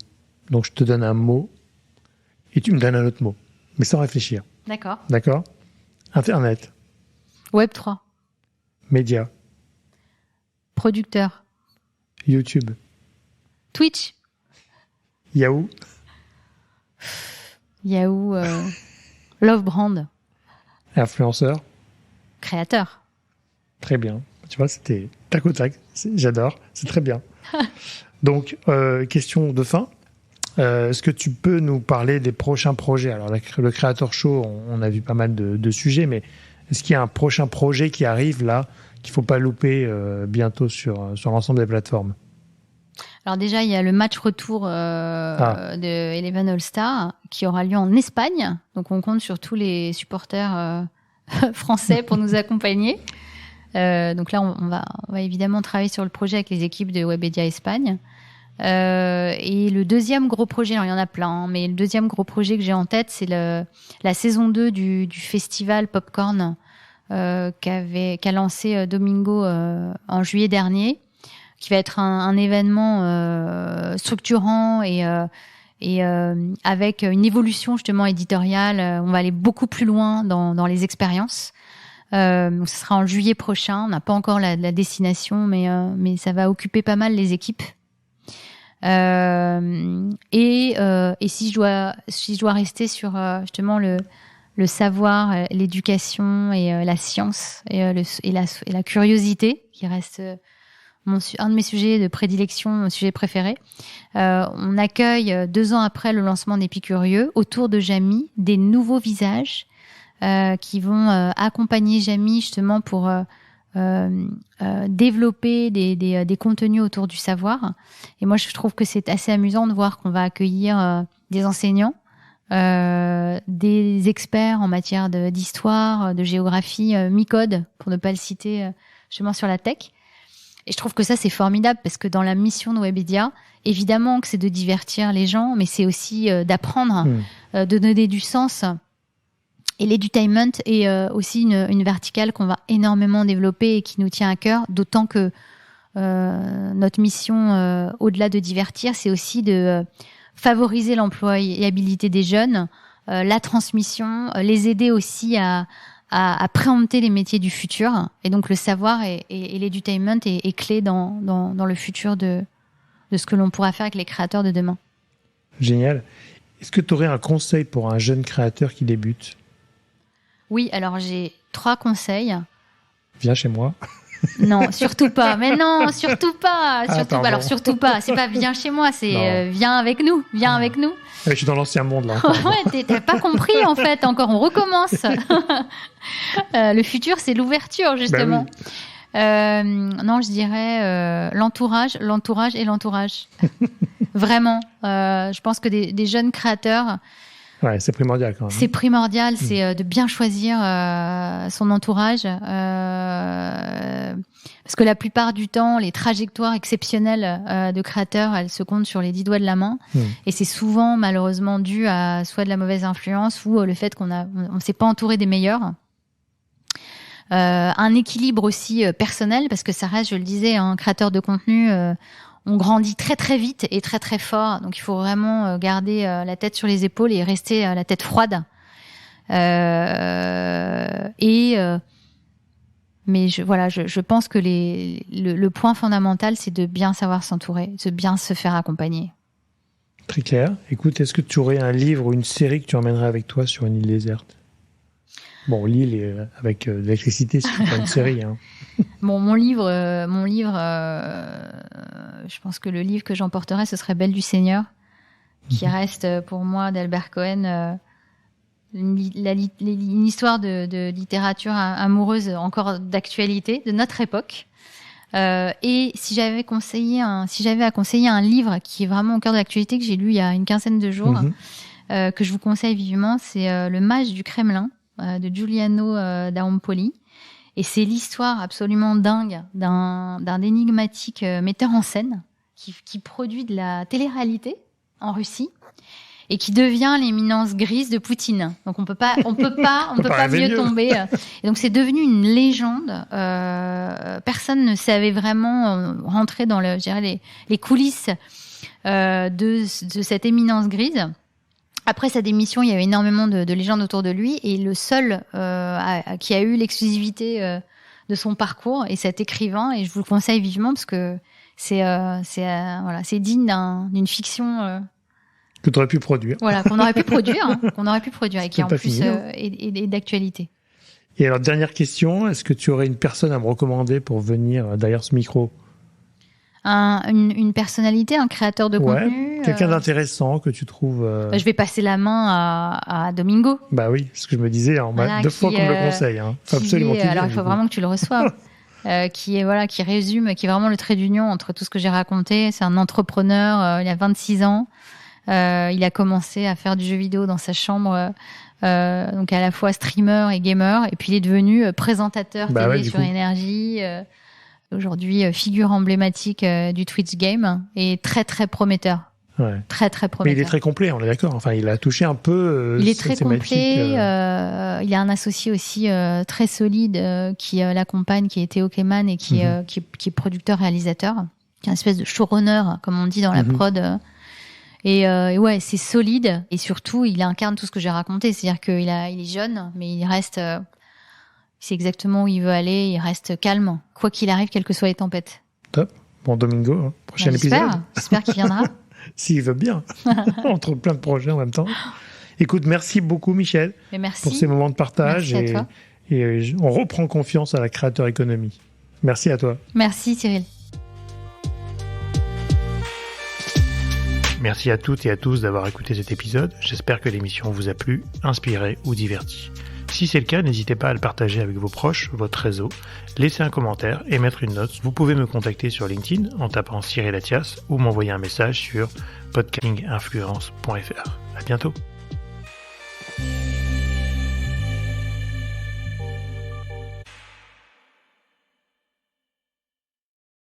Donc, je te donne un mot et tu me donnes un autre mot, mais sans réfléchir. D'accord. D'accord ? Internet. Web3. Média. Producteur. YouTube. Twitch. Yahoo. Yahoo. Love brand. Influenceur. Créateur. Très bien. Tu vois, c'était tac au tac. J'adore. C'est très bien. Donc, question de fin. Est-ce que tu peux nous parler des prochains projets ? Alors, le Creator Show, on a vu pas mal de sujets, mais est-ce qu'il y a un prochain projet qui arrive là, qu'il ne faut pas louper bientôt sur l'ensemble des plateformes ? Alors déjà, il y a le match retour de Eleven All-Star qui aura lieu en Espagne. Donc, on compte sur tous les supporters français pour nous accompagner. Donc là, on va évidemment travailler sur le projet avec les équipes de Webedia Espagne. Et le deuxième gros projet, alors il y en a plein, mais le deuxième gros projet que j'ai en tête, c'est la saison 2 du festival Popcorn qu'a lancé Domingo en juillet dernier, qui va être un événement structurant et avec une évolution justement éditoriale. On va aller beaucoup plus loin dans les expériences. Ce sera en juillet prochain. On n'a pas encore la destination, mais ça va occuper pas mal les équipes. Et si je dois rester sur justement le savoir, l'éducation et la science et la curiosité, qui reste un de mes sujets de prédilection, mon sujet préféré. On accueille 2 ans après le lancement d'Épicurieux, autour de Jamie, des nouveaux visages qui vont accompagner Jamie justement pour développer des contenus autour du savoir. Et moi, je trouve que c'est assez amusant de voir qu'on va accueillir des enseignants, des experts en matière d'histoire, de géographie, Micode, pour ne pas le citer, justement sur la tech. Et je trouve que ça, c'est formidable parce que dans la mission de Webedia, évidemment que c'est de divertir les gens, mais c'est aussi d'apprendre, de donner du sens. Et l'edutainment est aussi une verticale qu'on va énormément développer et qui nous tient à cœur, d'autant que notre mission, au-delà de divertir, c'est aussi de favoriser l'employabilité des jeunes, la transmission, les aider aussi à préempter les métiers du futur. Et donc le savoir et l'edutainment est clé dans le futur de ce que l'on pourra faire avec les créateurs de demain. Génial. Est-ce que tu aurais un conseil pour un jeune créateur qui débute ? Oui, alors j'ai 3 conseils. Viens chez moi. Non, surtout pas. Mais non, surtout pas. Alors surtout pas. C'est pas viens chez moi, c'est viens avec nous. Viens avec nous. Je suis dans l'ancien monde là. Ouais, t'as pas compris en fait. Encore, on recommence. Le futur, c'est l'ouverture justement. Bah oui. Non, je dirais l'entourage et l'entourage. Vraiment. Je pense que des jeunes créateurs. Ouais, c'est primordial quand même. C'est primordial, c'est de bien choisir son entourage. Parce que la plupart du temps, les trajectoires exceptionnelles de créateurs, elles se comptent sur les 10 doigts de la main. Et c'est souvent, malheureusement, dû à soit de la mauvaise influence ou le fait qu'on s'est pas entouré des meilleurs. Un équilibre aussi personnel, parce que ça reste, je le disais, un créateur de contenu... on grandit très très vite et très très fort, donc il faut vraiment garder la tête sur les épaules et rester la tête froide. Mais je pense que le point fondamental, c'est de bien savoir s'entourer, de bien se faire accompagner. Très clair. Écoute, est-ce que tu aurais un livre ou une série que tu emmènerais avec toi sur une île déserte ? Bon, l'île avec de l'électricité, c'est pas une série. Hein. Bon, mon livre, je pense que le livre que j'emporterais, ce serait Belle du Seigneur, qui reste pour moi d'Albert Cohen une histoire de littérature amoureuse encore d'actualité, de notre époque. Et si j'avais à conseiller un livre qui est vraiment au cœur de l'actualité, que j'ai lu il y a une quinzaine de jours, que je vous conseille vivement, c'est Le Mage du Kremlin de Giuliano d'Ampoli. Et c'est l'histoire absolument dingue d'un énigmatique metteur en scène qui produit de la télé-réalité en Russie et qui devient l'éminence grise de Poutine. Donc on peut pas mieux tomber. Et donc c'est devenu une légende. Personne ne savait vraiment rentrer dans les coulisses de cette éminence grise. Après sa démission, il y avait énormément de légendes autour de lui, et le seul qui a eu l'exclusivité de son parcours est cet écrivain, et je vous le conseille vivement parce que c'est digne d'une fiction que tu aurais pu produire. Voilà, qu'on aurait pu produire, et qui en plus est d'actualité. Et alors, dernière question, est-ce que tu aurais une personne à me recommander pour venir derrière ce micro ? Une personnalité, un créateur de contenu. Quelqu'un d'intéressant que tu trouves. Je vais passer la main à Domingo. Bah oui, c'est ce que je me disais. Deux fois qu'on me le conseille. Hein. Faut absolument qu'il vienne. Alors il faut vraiment que tu le reçoives. Qui résume, qui est vraiment le trait d'union entre tout ce que j'ai raconté. C'est un entrepreneur. Il a 26 ans. Il a commencé à faire du jeu vidéo dans sa chambre. Donc à la fois streamer et gamer. Et puis il est devenu présentateur télé sur Énergie. Aujourd'hui, figure emblématique du Twitch Game et très très prometteur. Ouais. Très très prometteur. Mais il est très complet, on est d'accord. Enfin, il a touché un peu. Il est très complet. Il a un associé aussi très solide qui l'accompagne, qui est Théo Kleman et qui est producteur-réalisateur, qui est une espèce de showrunner, comme on dit dans la prod. Et ouais, c'est solide, et surtout, il incarne tout ce que j'ai raconté. C'est-à-dire qu'il est jeune, mais il reste. Il sait exactement où il veut aller, il reste calme, quoi qu'il arrive, quelles que soient les tempêtes. Top. Bon, Domingo, prochain épisode. J'espère qu'il viendra. S'il veut bien, entre plein de projets en même temps. Écoute, merci beaucoup, Michel, pour ces moments de partage. Merci à toi. Et on reprend confiance à la créateur économie. Merci à toi. Merci, Cyril. Merci à toutes et à tous d'avoir écouté cet épisode. J'espère que l'émission vous a plu, inspiré ou diverti. Si c'est le cas, n'hésitez pas à le partager avec vos proches, votre réseau, laisser un commentaire et mettre une note. Vous pouvez me contacter sur LinkedIn en tapant Cyril Athias ou m'envoyer un message sur podcastinginfluence.fr. À bientôt.